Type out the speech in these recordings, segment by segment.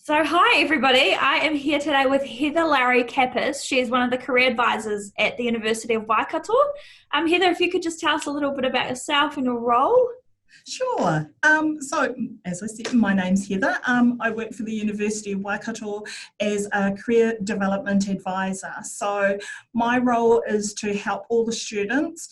So, hi everybody. I am here today with Heather Lowery-Kappes. She is one of the career advisors at the University of Waikato. Heather, if you could just tell us a little bit about yourself and your role. Sure. So, as I said, my name's Heather. I work for the University of Waikato as a career development advisor. So, my role is to help all the students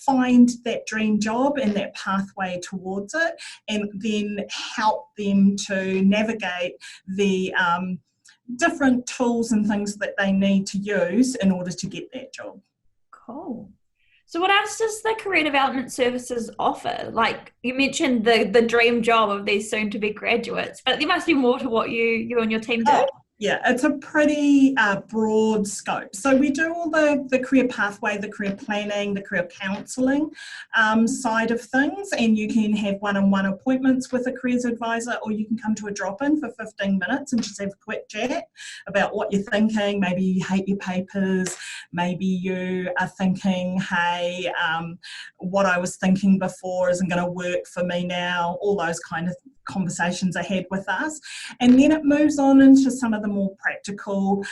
find that dream job and that pathway towards it, and then help them to navigate the different tools and things that they need to use in order to get that job. Cool. So what else does the career development services offer? Like you mentioned the dream job of these soon-to-be graduates, but there must be more to what you and your team do. Oh, yeah, it's a pretty broad scope. So we do all the career pathway, the career planning, the career counselling side of things, and you can have one-on-one appointments with a careers advisor, or you can come to a drop-in for 15 minutes and just have a quick chat about what you're thinking. Maybe you hate your papers, maybe you are thinking, hey, what I was thinking before isn't going to work for me now, all those kind of conversations are had with us, and then it moves on into some of the more practical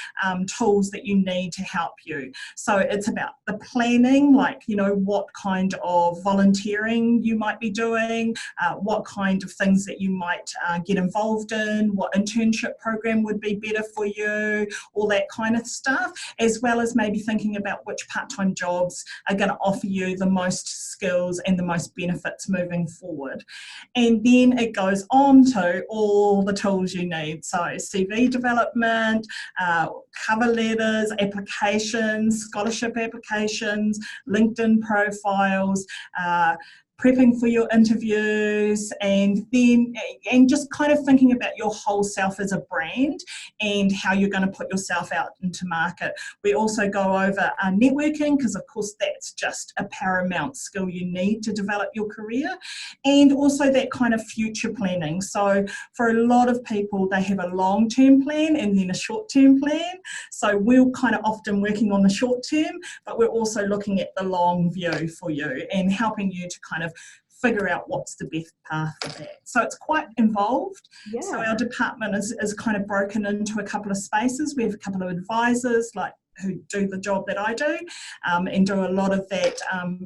tools that you need to help you. So it's about the planning, like, you know, what kind of volunteering you might be doing, what kind of things that you might get involved in, what internship program would be better for you, all that kind of stuff, as well as maybe thinking about which part-time jobs are going to offer you the most skills and the most benefits moving forward. And then it goes on to all the tools you need. So CV development, cover letters, applications, scholarship applications, LinkedIn profiles, prepping for your interviews, and just kind of thinking about your whole self as a brand and how you're going to put yourself out into market. We also go over networking, because of course that's just a paramount skill you need to develop your career, and also that kind of future planning. So for a lot of people, they have a long-term plan and then a short-term plan. So we're kind of often working on the short term, but we're also looking at the long view for you and helping you to kind of figure out what's the best path for that. So it's quite involved. Yeah. So our department is kind of broken into a couple of spaces. We have a couple of advisors who do the job that I do, and do a lot of that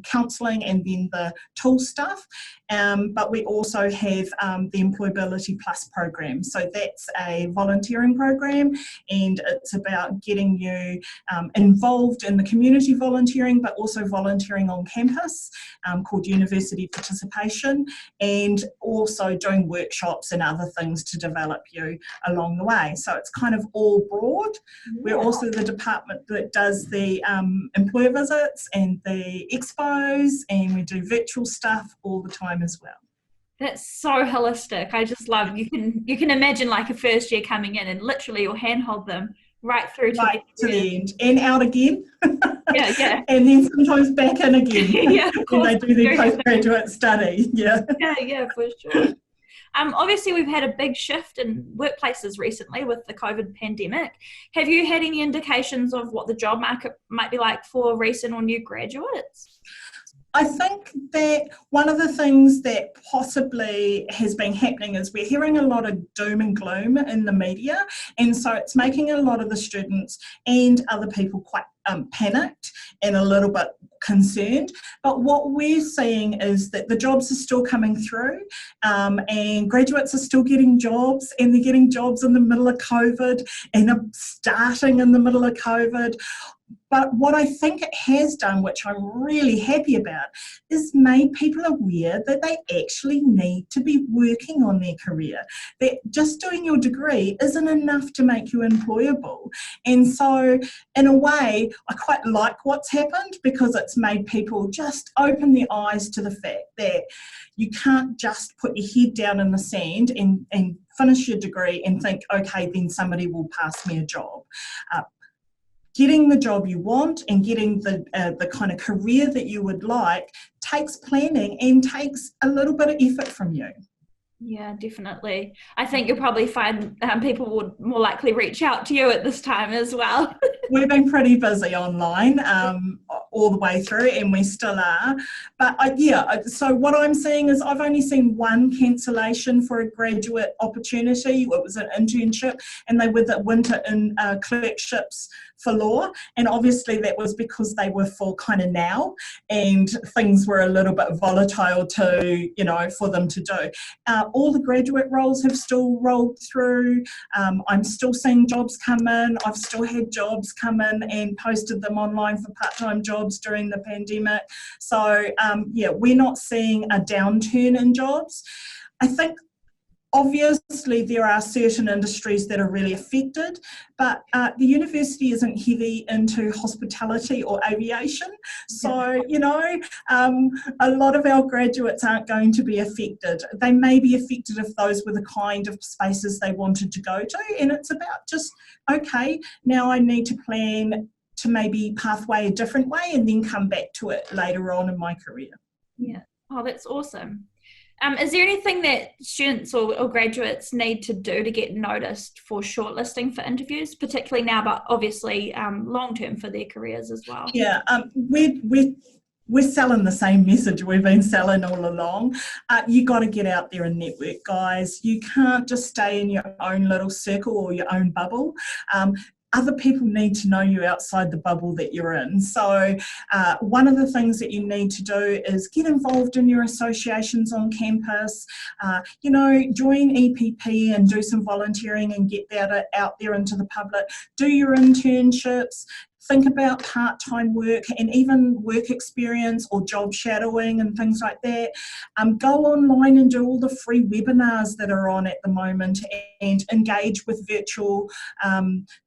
counselling and then the tool stuff. But we also have the Employability Plus program. So that's a volunteering program, and it's about getting you involved in the community volunteering, but also volunteering on campus, called University Participation, and also doing workshops and other things to develop you along the way. So it's kind of all broad. Yeah. We're also the department that does the employer visits and the expos, and we do virtual stuff all the time as well. That's so holistic. I just love, you can imagine like a first year coming in and literally you'll handhold them right through to the end and out again. Yeah. And then sometimes back in again. Yeah, of course. When they do their postgraduate study. Yeah, for sure. Obviously, we've had a big shift in workplaces recently with the COVID pandemic. Have you had any indications of what the job market might be like for recent or new graduates? I think that one of the things that possibly has been happening is we're hearing a lot of doom and gloom in the media, and so it's making a lot of the students and other people quite panicked and a little bit concerned. But what we're seeing is that the jobs are still coming through, and graduates are still getting jobs, and they're getting jobs in the middle of COVID and are starting in the middle of COVID. But what I think it has done, which I'm really happy about, is made people aware that they actually need to be working on their career. That just doing your degree isn't enough to make you employable. And so, in a way, I quite like what's happened, because it's made people just open their eyes to the fact that you can't just put your head down in the sand and finish your degree and think, okay, then somebody will pass me a job. Getting the job you want and getting the kind of career that you would like takes planning and takes a little bit of effort from you. Yeah, definitely. I think you'll probably find people would more likely reach out to you at this time as well. We've been pretty busy online. all the way through, and we still are. But so what I'm seeing is I've only seen one cancellation for a graduate opportunity. It was an internship, and they were the winter clerkships for law, and obviously that was because they were for kind of now, and things were a little bit volatile to, for them to do. All the graduate roles have still rolled through. I'm still seeing jobs come in. I've still had jobs come in and posted them online for part-time jobs during the pandemic. So we're not seeing a downturn in jobs. I think obviously there are certain industries that are really affected, but the university isn't heavy into hospitality or aviation. So, a lot of our graduates aren't going to be affected. They may be affected if those were the kind of spaces they wanted to go to. And it's about just, okay, now I need to plan to maybe pathway a different way and then come back to it later on in my career. Yeah. Oh, that's awesome. Is there anything that students or graduates need to do to get noticed for shortlisting for interviews, particularly now, but obviously long-term for their careers as well? Yeah, we're selling the same message we've been selling all along. You got to get out there and network, guys. You can't just stay in your own little circle or your own bubble. Other people need to know you outside the bubble that you're in. So one of the things that you need to do is get involved in your associations on campus, join EPP and do some volunteering and get that out there into the public. Do your internships. Think about part-time work and even work experience or job shadowing and things like that. Go online and do all the free webinars that are on at the moment and engage with virtual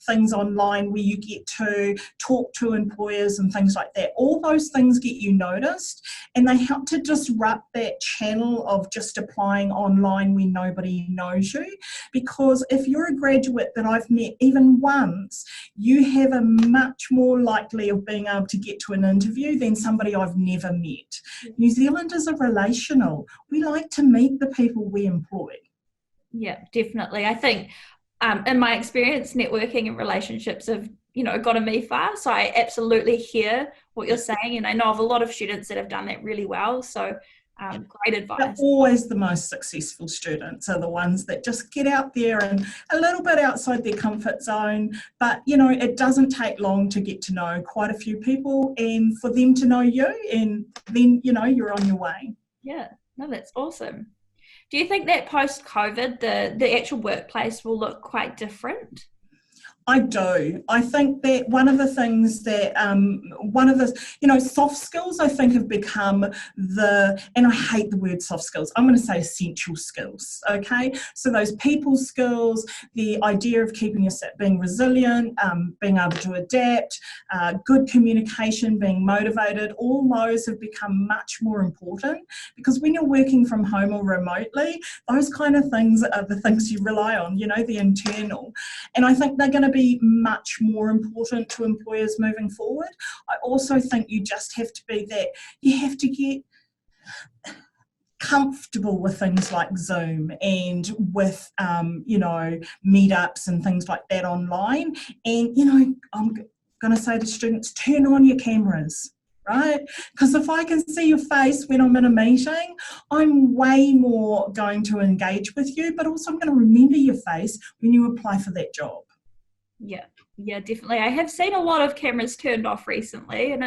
things online where you get to talk to employers and things like that. All those things get you noticed, and they help to disrupt that channel of just applying online when nobody knows you. Because if you're a graduate that I've met even once, you have a much more likely of being able to get to an interview than somebody I've never met. New Zealanders are relational. We like to meet the people we employ. Yeah, definitely. I think in my experience, networking and relationships have, gotten me far. So I absolutely hear what you're saying. And I know of a lot of students that have done that really well. So great advice. But always the most successful students are the ones that just get out there and a little bit outside their comfort zone. But, it doesn't take long to get to know quite a few people and for them to know you, and then, you're on your way. Yeah, no, that's awesome. Do you think that post-COVID, the actual workplace will look quite different? I do. I think that one of the things that, soft skills I think have become and I hate the word soft skills, I'm going to say essential skills, okay? So those people skills, the idea of being resilient, being able to adapt, good communication, being motivated, all those have become much more important, because when you're working from home or remotely, those kind of things are the things you rely on, the internal. And I think they're going to be much more important to employers moving forward. I also think you just have to you have to get comfortable with things like Zoom and with, meetups and things like that online. And, I'm going to say to students, turn on your cameras. Right? Because if I can see your face when I'm in a meeting, I'm way more going to engage with you, but also I'm going to remember your face when you apply for that job. Yeah, definitely. I have seen a lot of cameras turned off recently, and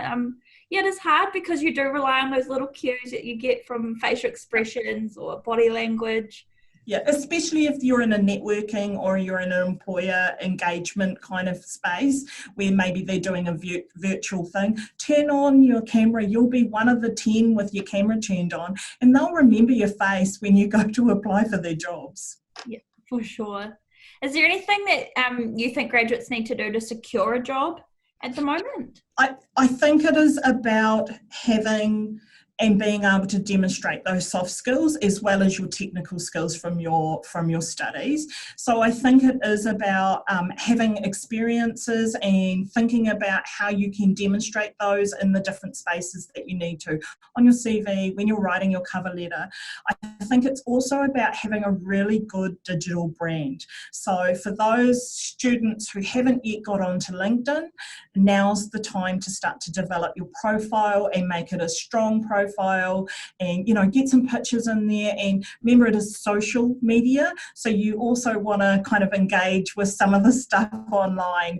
it is hard because you do rely on those little cues that you get from facial expressions or body language. Yeah, especially if you're in a networking or you're in an employer engagement kind of space where maybe they're doing a virtual thing. Turn on your camera. You'll be one of the 10 with your camera turned on, and they'll remember your face when you go to apply for their jobs. Yeah, for sure. Is there anything that you think graduates need to do to secure a job at the moment? I think it is about having and being able to demonstrate those soft skills as well as your technical skills from your studies. So I think it is about having experiences and thinking about how you can demonstrate those in the different spaces that you need to on your CV, when you're writing your cover letter. I think it's also about having a really good digital brand. So for those students who haven't yet got onto LinkedIn, now's the time to start to develop your profile and make it a strong profile, and get some pictures in there. And remember, it is social media, so you also want to kind of engage with some of the stuff online,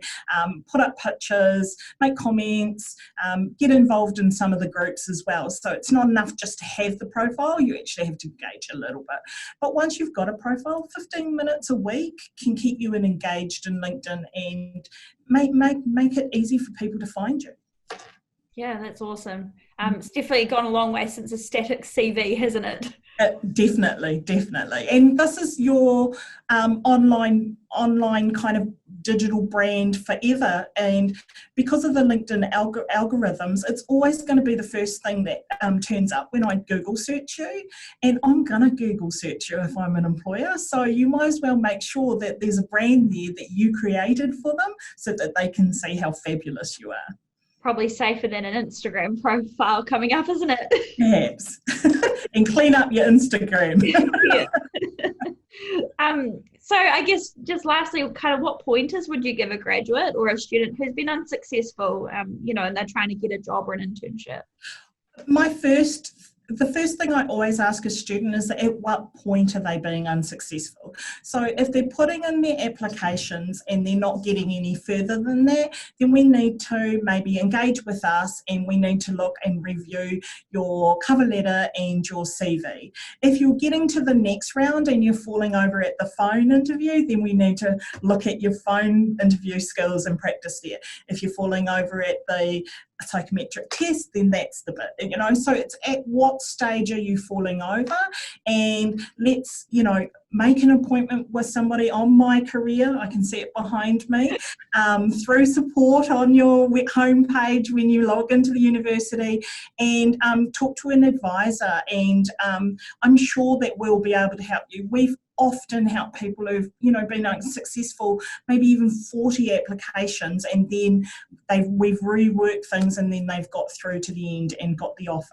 put up pictures, make comments, get involved in some of the groups as well. So it's not enough just to have the profile, you actually have to engage a little bit. But once you've got a profile, 15 minutes a week can keep you engaged in LinkedIn and make it easy for people to find you. Yeah, that's awesome. It's definitely gone a long way since a static CV, hasn't it? Definitely. And this is your online kind of digital brand forever. And because of the LinkedIn algorithms, it's always going to be the first thing that turns up when I Google search you. And I'm going to Google search you if I'm an employer. So you might as well make sure that there's a brand there that you created for them so that they can see how fabulous you are. Probably safer than an Instagram profile coming up, isn't it? Perhaps. And clean up your Instagram. Yeah. So I guess just lastly, kind of what pointers would you give a graduate or a student who's been unsuccessful, and they're trying to get a job or an internship? The first thing I always ask a student is, at what point are they being unsuccessful? So if they're putting in their applications and they're not getting any further than that, then we need to maybe engage with us, and we need to look and review your cover letter and your CV. If you're getting to the next round and you're falling over at the phone interview, then we need to look at your phone interview skills and practice there. If you're falling over at the psychometric test, then that's the bit, so it's at what stage are you falling over, and let's make an appointment with somebody on My Career. I can see it behind me, through support on your homepage when you log into the university, and talk to an advisor, and I'm sure that we'll be able to help you. We've often help people who've been unsuccessful, maybe even 40 applications, and then we've reworked things, and then they've got through to the end and got the offer.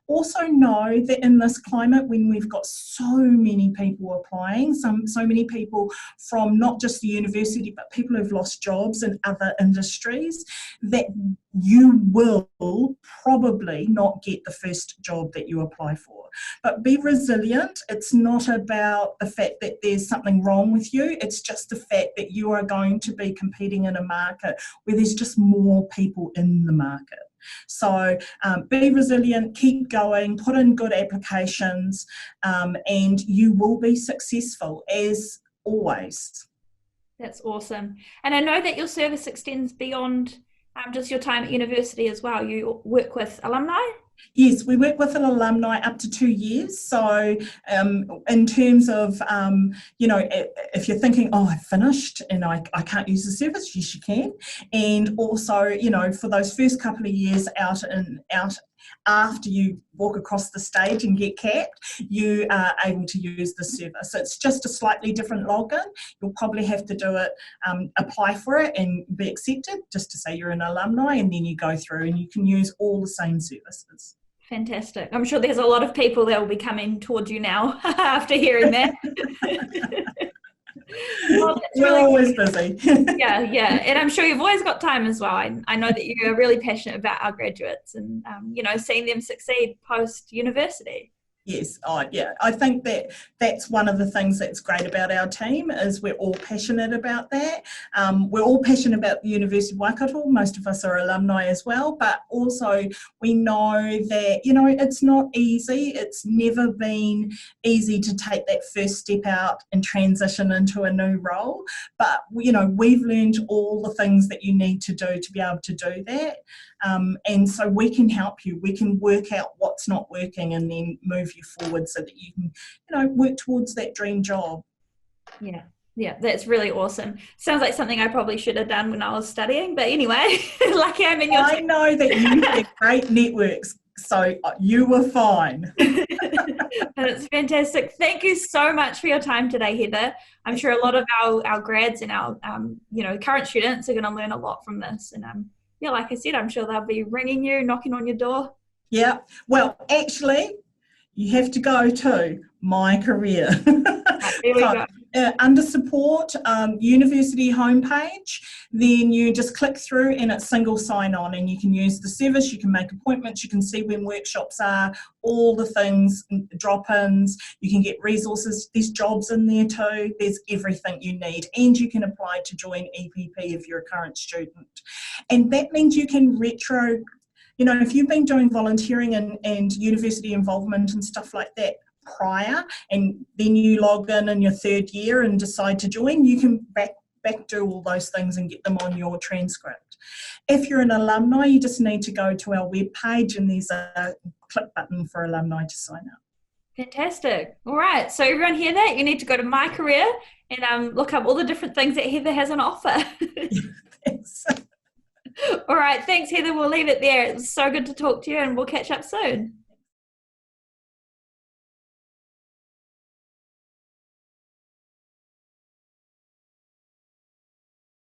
Also know that in this climate, when we've got so many people applying, so many people from not just the university but people who've lost jobs in other industries, that you will probably not get the first job that you apply for. But be resilient. It's not about the fact that there's something wrong with you. It's just the fact that you are going to be competing in a market where there's just more people in the market. So be resilient, keep going, put in good applications, and you will be successful, as always. That's awesome. And I know that your service extends beyond just your time at university as well. You work with alumni? Yes, we work with an alumni up to 2 years. So in terms of, if you're thinking, oh, I've finished and I can't use the service, yes, you can. And also, for those first couple of years out after you walk across the stage and get capped, you are able to use the service. So it's just a slightly different login. You'll probably have to do it, apply for it and be accepted, just to say you're an alumni, and then you go through and you can use all the same services. Fantastic. I'm sure there's a lot of people that will be coming towards you now after hearing that. Well, we're really always busy. Yeah. And I'm sure you've always got time as well. I know that you're really passionate about our graduates and, seeing them succeed post-university. Yes, I think that's one of the things that's great about our team, is we're all passionate about that. We're all passionate about the University of Waikato. Most of us are alumni as well, but also we know that, it's not easy. It's never been easy to take that first step out and transition into a new role. But, we've learned all the things that you need to do to be able to do that. And so we can help you. We can work out what's not working and then move you forward so that you can, work towards that dream job. Yeah, that's really awesome. Sounds like something I probably should have done when I was studying, but anyway, lucky I'm in your team. I know that you have great networks. So you were fine. That's fantastic. Thank you so much for your time today, Heather. I'm sure a lot of our grads and our current students are going to learn a lot from this. And yeah, like I said, I'm sure they'll be ringing you, knocking on your door. Yeah. Well, actually, you have to go to My Career. Right, there we go. Under support, university homepage, then you just click through and it's single sign-on, and you can use the service, you can make appointments, you can see when workshops are, all the things, drop-ins, you can get resources, there's jobs in there too, there's everything you need, and you can apply to join EPP if you're a current student. And that means you can if you've been doing volunteering and university involvement and stuff like that prior, and then you log in your third year and decide to join, you can back do all those things and get them on your transcript. If you're an alumni, you just need to go to our webpage and there's a click button for alumni to sign up. Fantastic. All right. So everyone hear that? You need to go to My Career and look up all the different things that Heather has on offer. Thanks. All right. Thanks, Heather. We'll leave it there. It was so good to talk to you, and we'll catch up soon.